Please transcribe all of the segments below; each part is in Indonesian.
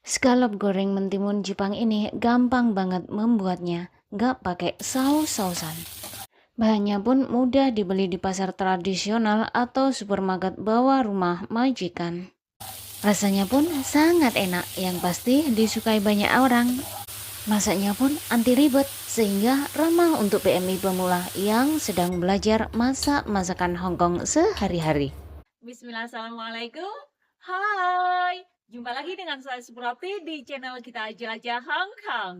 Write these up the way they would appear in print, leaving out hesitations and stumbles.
Scallop goreng mentimun Jepang ini gampang banget membuatnya, nggak pakai saus-sausan. Bahannya pun mudah dibeli di pasar tradisional atau supermarket bawah rumah majikan. Rasanya pun sangat enak, yang pasti disukai banyak orang. Masaknya pun anti ribet, sehingga ramah untuk PMI pemula yang sedang belajar masak masakan Hongkong sehari-hari. Bismillah, assalamualaikum. Hai, jumpa lagi dengan saya Suprati di channel kita Jelajah Hong Kong.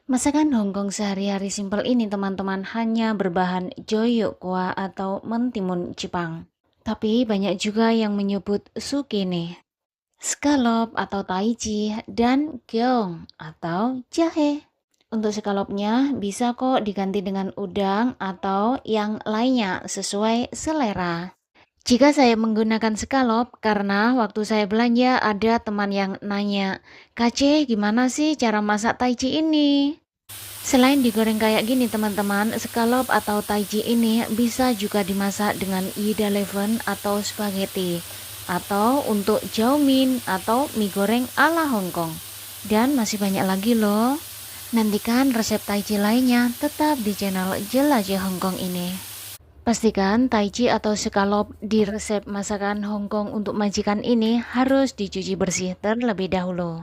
Masakan Hongkong sehari-hari simpel ini teman-teman hanya berbahan joyok kuah atau mentimun Jepang. Tapi banyak juga yang menyebut sukine, scallop atau taichi, dan gyeong atau jahe. Untuk scallopnya bisa kok diganti dengan udang atau yang lainnya sesuai selera. Jika saya menggunakan scallop karena waktu saya belanja ada teman yang nanya, "Kace, gimana sih cara masak taichi ini?" Selain digoreng kayak gini teman-teman, scallop atau taichi ini bisa juga dimasak dengan yidaleven atau spaghetti, atau untuk jaumin atau mie goreng ala Hongkong. Dan masih banyak lagi loh. Nantikan resep taichi lainnya tetap di channel Jelajah Hongkong ini. Pastikan taichi atau scallop di resep masakan Hongkong untuk majikan ini harus dicuci bersih terlebih dahulu.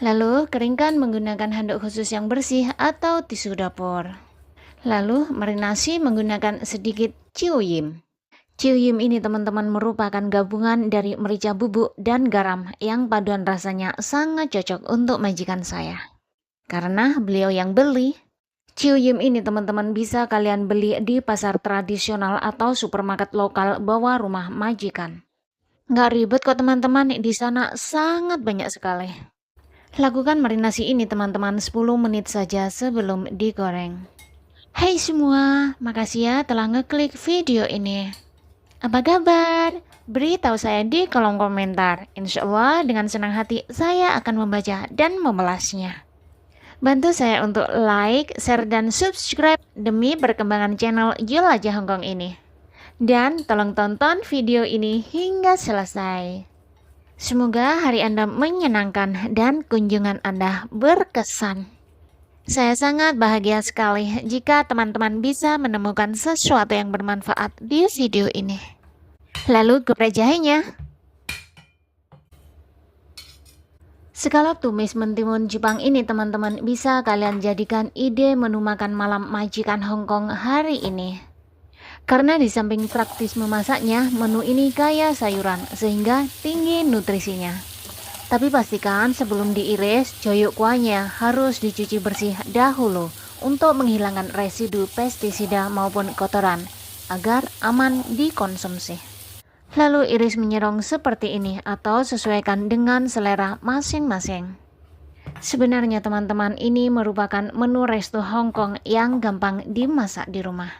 Lalu keringkan menggunakan handuk khusus yang bersih atau tisu dapur. Lalu marinasi menggunakan sedikit ciuyim. Ciuyim ini teman-teman merupakan gabungan dari merica bubuk dan garam yang paduan rasanya sangat cocok untuk majikan saya. Karena beliau yang beli. Ciuyim ini teman-teman bisa kalian beli di pasar tradisional atau supermarket lokal bawah rumah majikan. Nggak ribet kok teman-teman, di sana sangat banyak sekali. Lakukan marinasi ini teman-teman 10 menit saja sebelum digoreng. Hai semua, makasih ya telah ngeklik video ini. Apa kabar? Beritahu saya di kolom komentar. Insya Allah dengan senang hati saya akan membaca dan memelasnya. Bantu saya untuk like, share, dan subscribe demi perkembangan channel Jelajah Hongkong ini. Dan tolong tonton video ini hingga selesai. Semoga hari Anda menyenangkan dan kunjungan Anda berkesan. Saya sangat bahagia sekali jika teman-teman bisa menemukan sesuatu yang bermanfaat di video ini. Lalu geprek jahenya. Scallop tumis mentimun Jepang ini teman-teman bisa kalian jadikan ide menu makan malam majikan Hongkong hari ini. Karena di samping praktis memasaknya, menu ini kaya sayuran sehingga tinggi nutrisinya. Tapi pastikan sebelum diiris, joyok kuahnya harus dicuci bersih dahulu untuk menghilangkan residu pestisida maupun kotoran agar aman dikonsumsi. Lalu iris menyerong seperti ini atau sesuaikan dengan selera masing-masing. Sebenarnya teman-teman ini merupakan menu resto Hongkong yang gampang dimasak di rumah.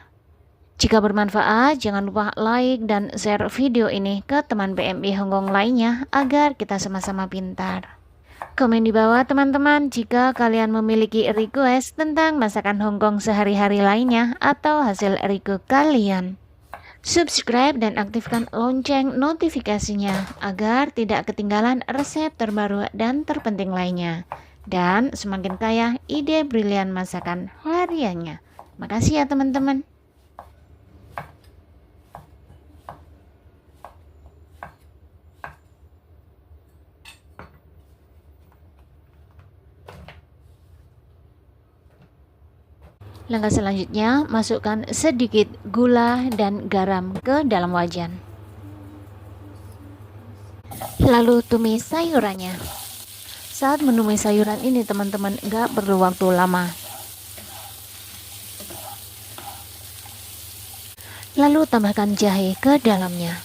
Jika bermanfaat, jangan lupa like dan share video ini ke teman PMI Hongkong lainnya agar kita sama-sama pintar. Komen di bawah teman-teman jika kalian memiliki request tentang masakan Hongkong sehari-hari lainnya atau hasil review kalian. Subscribe dan aktifkan lonceng notifikasinya agar tidak ketinggalan resep terbaru dan terpenting lainnya. Dan semakin kaya ide brilian masakan hariannya. Makasih ya teman-teman. Langkah selanjutnya, masukkan sedikit gula dan garam ke dalam wajan. Lalu tumis sayurannya. Saat menumis sayuran ini teman-teman nggak perlu waktu lama. Lalu tambahkan jahe ke dalamnya.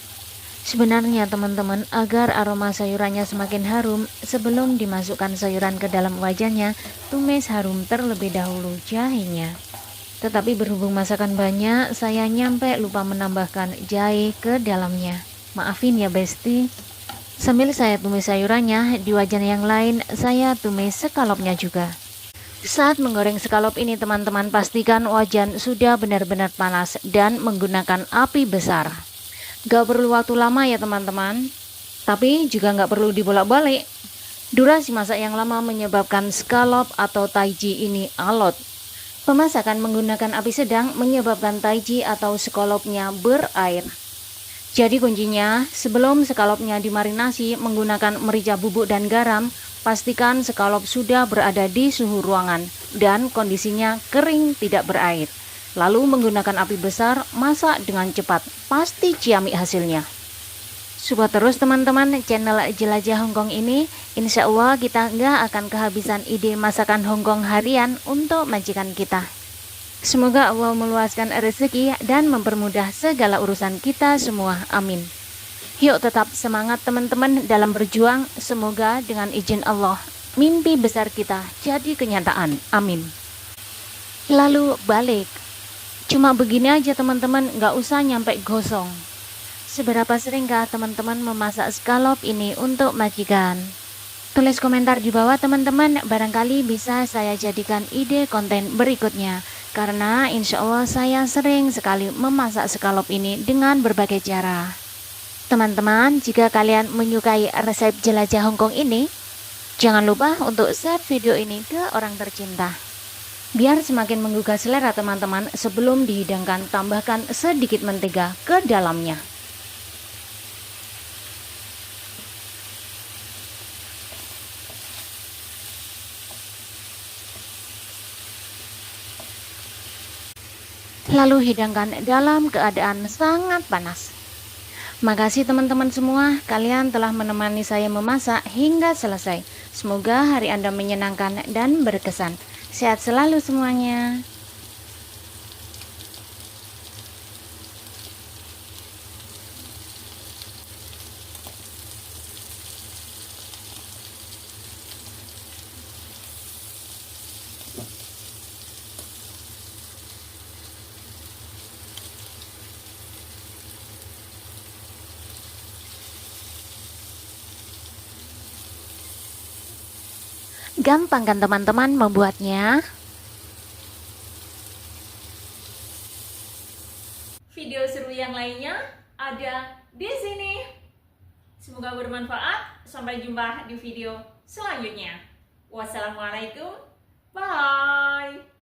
Sebenarnya teman-teman, agar aroma sayurannya semakin harum, sebelum dimasukkan sayuran ke dalam wajannya, tumis harum terlebih dahulu jahenya. Tetapi berhubung masakan banyak, saya nyampe lupa menambahkan jahe ke dalamnya. Maafin ya besti. Sambil saya tumis sayurannya, di wajan yang lain saya tumis scallopnya juga. Saat menggoreng scallop ini teman-teman, pastikan wajan sudah benar-benar panas dan menggunakan api besar. Gak perlu waktu lama ya teman-teman, tapi juga gak perlu dibolak-balik. Durasi masak yang lama menyebabkan scallop atau taiji ini alot. Pemasakan menggunakan api sedang menyebabkan taiji atau scallopnya berair. Jadi kuncinya, sebelum scallopnya dimarinasi menggunakan merica bubuk dan garam, pastikan scallop sudah berada di suhu ruangan dan kondisinya kering tidak berair. Lalu menggunakan api besar, masak dengan cepat, pasti ciamik hasilnya. Support terus teman-teman channel Jelajah Hongkong ini, insya Allah kita nggak akan kehabisan ide masakan Hongkong harian untuk majikan kita. Semoga Allah meluaskan rezeki dan mempermudah segala urusan kita semua, amin. Yuk tetap semangat teman-teman dalam berjuang, semoga dengan izin Allah, mimpi besar kita jadi kenyataan, amin. Lalu balik, cuma begini aja teman-teman, nggak usah nyampe gosong. Seberapa seringkah teman-teman memasak scallop ini untuk majikan? Tulis komentar di bawah teman-teman, barangkali bisa saya jadikan ide konten berikutnya. Karena insya Allah saya sering sekali memasak scallop ini dengan berbagai cara. Teman-teman, jika kalian menyukai resep jelajah Hongkong ini, jangan lupa untuk share video ini ke orang tercinta. Biar semakin menggugah selera teman-teman, sebelum dihidangkan tambahkan sedikit mentega ke dalamnya. Lalu hidangkan dalam keadaan sangat panas. Makasih teman-teman semua, kalian telah menemani saya memasak hingga selesai. Semoga hari Anda menyenangkan dan berkesan. Sehat selalu semuanya. Gampang kan teman-teman membuatnya? Video seru yang lainnya ada di sini. Semoga bermanfaat. Sampai jumpa di video selanjutnya. Wassalamualaikum. Bye.